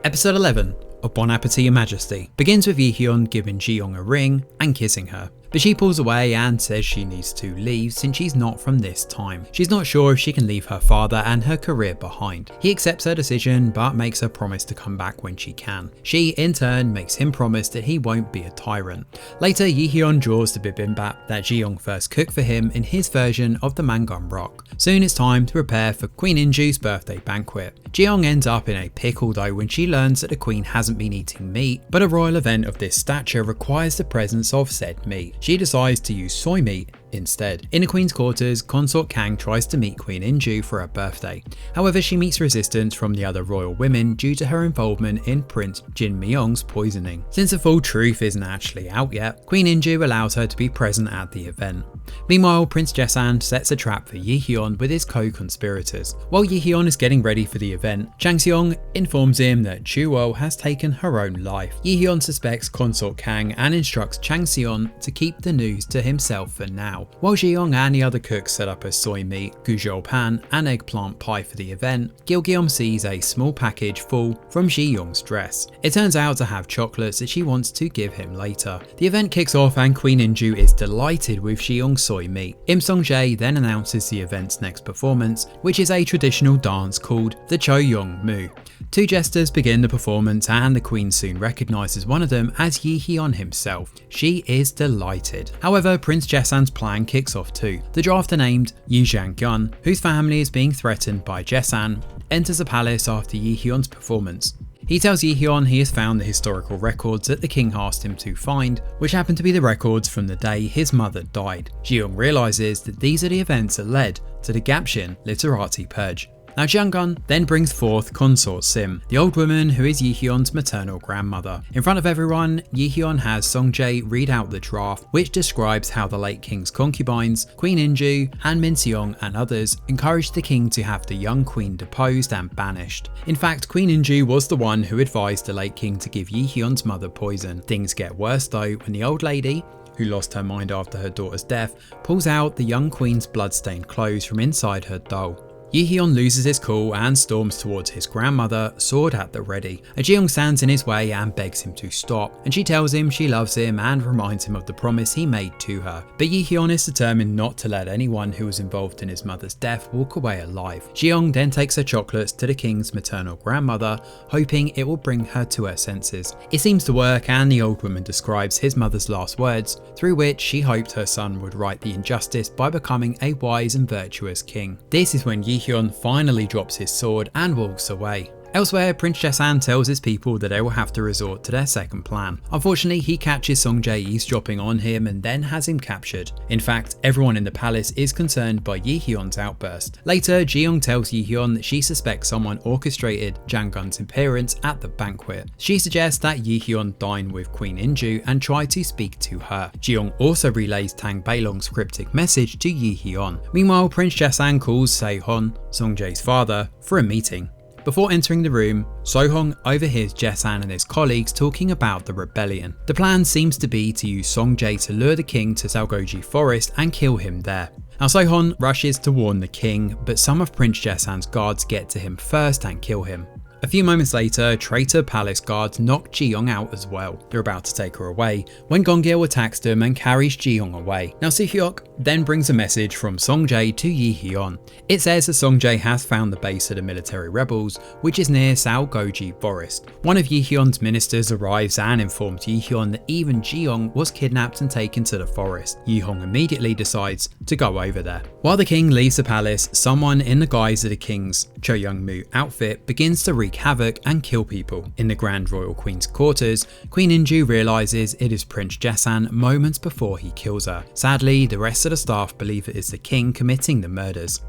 Episode 11 of Bon Appétit and Majesty begins with Yi-hyun giving Ji-young a ring and kissing her. But she pulls away and says she needs to leave since she's not from this time. She's not sure if she can leave her father and her career behind. He accepts her decision but makes her promise to come back when she can. She in turn makes him promise that he won't be a tyrant. Later, Yi-hyun draws the bibimbap that Ji-young first cooked for him in his version of the Mangum Rock. Soon it's time to prepare for Queen In-ju's birthday banquet. Ji-young ends up in a pickle though when she learns that the queen hasn't been eating meat, but a royal event of this stature requires the presence of said meat. She decides to use soy meat instead. In the Queen's quarters, Consort Kang tries to meet Queen In-ju for her birthday. However, she meets resistance from the other royal women due to her involvement in Prince Jin Myung's poisoning. Since the full truth isn't actually out yet, Queen In-ju allows her to be present at the event. Meanwhile, Prince Jesan sets a trap for Yi-hyun with his co-conspirators. While Yi-hyun is getting ready for the event, Chang Seong informs him that Chuo has taken her own life. Yi-hyun suspects Consort Kang and instructs Chang Seong to keep the news to himself for now. While Ji-young and the other cooks set up a soy meat, guzhou pan and eggplant pie for the event, Gil-geom sees a small package fall from Ji-young's dress. It turns out to have chocolates that she wants to give him later. The event kicks off and Queen In-ju is delighted with Ji-young's soy meat. Im Sung-jae then announces the event's next performance, which is a traditional dance called the Cho-young-mu. Two jesters begin the performance and the queen soon recognises one of them as Yi-hyun himself. She is delighted. However, Prince Jesan's plan kicks off too. The drafter named Yi Jiang-gyun, whose family is being threatened by Jesan, enters the palace after Yi-hyun's performance. He tells Yi-hyun he has found the historical records that the king asked him to find, which happen to be the records from the day his mother died. Ji-young realises that these are the events that led to the Gapshin literati purge. Now Jiang-gun then brings forth Consort Sim, the old woman who is Yi-hyun's maternal grandmother. In front of everyone, Yi-hyun has Sung-jae read out the draft, which describes how the late king's concubines, Queen In-ju and Min Seong and others, encouraged the king to have the young queen deposed and banished. In fact, Queen In-ju was the one who advised the late king to give Yi-hyun's mother poison. Things get worse though when the old lady, who lost her mind after her daughter's death, pulls out the young queen's blood-stained clothes from inside her doll. Yi-hyun loses his cool and storms towards his grandmother, sword at the ready. Ji-young stands in his way and begs him to stop, and she tells him she loves him and reminds him of the promise he made to her. But Yi-hyun is determined not to let anyone who was involved in his mother's death walk away alive. Ji-young then takes her chocolates to the king's maternal grandmother, hoping it will bring her to her senses. It seems to work, and the old woman describes his mother's last words, through which she hoped her son would right the injustice by becoming a wise and virtuous king. This is when Yi-hyun finally drops his sword and walks away. Elsewhere, Prince Jesan tells his people that they will have to resort to their second plan. Unfortunately, he catches Sung-jae eavesdropping on him and then has him captured. In fact, everyone in the palace is concerned by Yi-hyun's outburst. Later, Ji-young tells Yi-hyun that she suspects someone orchestrated Jiang-gun's appearance at the banquet. She suggests that Yi-hyun dine with Queen In-ju and try to speak to her. Ji-young also relays Tang Beilong's cryptic message to Yi-hyun. Meanwhile, Prince Jesan calls Se-hon, Sung-jae's father, for a meeting. Before entering the room, So-hong overhears Jesan and his colleagues talking about the rebellion. The plan seems to be to use Sung-jae to lure the king to Salgoji Forest and kill him there. Now So-hong rushes to warn the king, but some of Prince Jesan's guards get to him first and kill him. A few moments later, traitor palace guards knock Ji-young out as well. They're about to take her away when Gong-gil attacks them and carries Ji-young away. Now Si-hyuk then brings a message from Sung-jae to Yi-hyun. It says that Sung-jae has found the base of the military rebels, which is near Salgoji Forest. One of Yi-hyun's ministers arrives and informs Yi-hyun that even Ji-young was kidnapped and taken to the forest. Yi-hyun immediately decides to go over there. While the king leaves the palace, someone in the guise of the king's Cho-young-mu outfit begins to wreak havoc and kill people. In the Grand Royal Queen's quarters, Queen In-ju realises it is Prince Jesan moments before he kills her. Sadly, the rest of the staff believe it is the king committing the murders.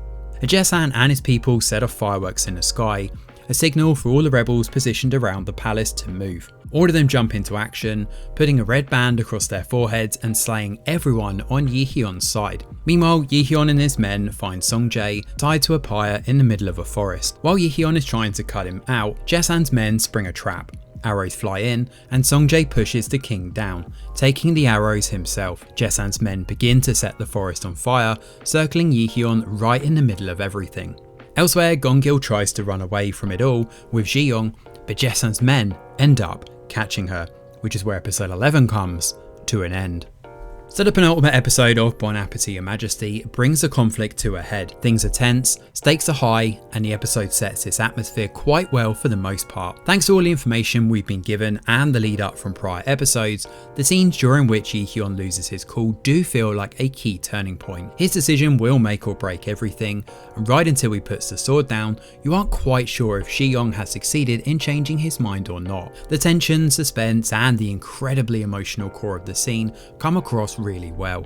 Jesan and his people set off fireworks in the sky, a signal for all the rebels positioned around the palace to move. All of them jump into action, putting a red band across their foreheads and slaying everyone on Yi-hyun's side. Meanwhile, Yi-hyun and his men find Sung-jae tied to a pyre in the middle of a forest. While Yi-hyun is trying to cut him out, Jesan's men spring a trap. Arrows fly in, and Sung-jae pushes the king down, taking the arrows himself. Jesan's men begin to set the forest on fire, circling Yi-hyun right in the middle of everything. Elsewhere, Gongil tries to run away from it all with Jeong, but Jesan's men end up catching her, which is where episode 11 comes to an end. So the penultimate episode of Bon Appétit and Majesty brings the conflict to a head. Things are tense, stakes are high, and the episode sets its atmosphere quite well for the most part. Thanks to all the information we've been given and the lead up from prior episodes, the scenes during which Yi-hyun loses his cool do feel like a key turning point. His decision will make or break everything, and right until he puts the sword down, you aren't quite sure if Jeong has succeeded in changing his mind or not. The tension, suspense, and the incredibly emotional core of the scene come across really well.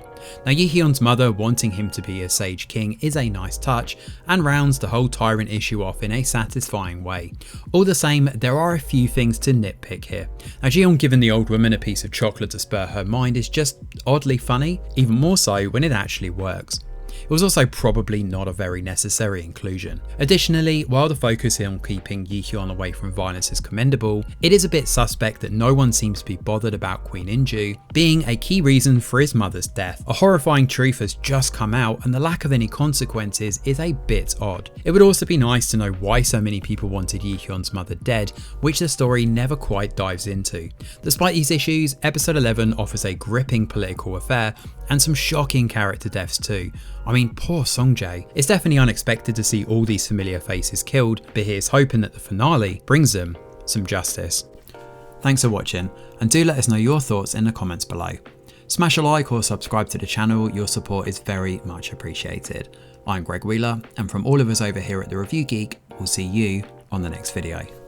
Now, Yi-hyun's mother wanting him to be a Sage King is a nice touch and rounds the whole tyrant issue off in a satisfying way. All the same, there are a few things to nitpick here. Now, Jeong giving the old woman a piece of chocolate to spur her mind is just oddly funny, even more so when it actually works. It was also probably not a very necessary inclusion. Additionally, while the focus on keeping Yi-hyun away from violence is commendable, it is a bit suspect that no one seems to be bothered about Queen In-ju being a key reason for his mother's death. A horrifying truth has just come out and the lack of any consequences is a bit odd. It would also be nice to know why so many people wanted Yi-hyun's mother dead, which the story never quite dives into. Despite these issues, episode 11 offers a gripping political affair and some shocking character deaths too. I mean, poor Songjae. It's definitely unexpected to see all these familiar faces killed, but here's hoping that the finale brings them some justice. Thanks for watching, and do let us know your thoughts in the comments below. Smash a like or subscribe to the channel, your support is very much appreciated. I'm Greg Wheeler, and from all of us over here at The Review Geek, we'll see you on the next video.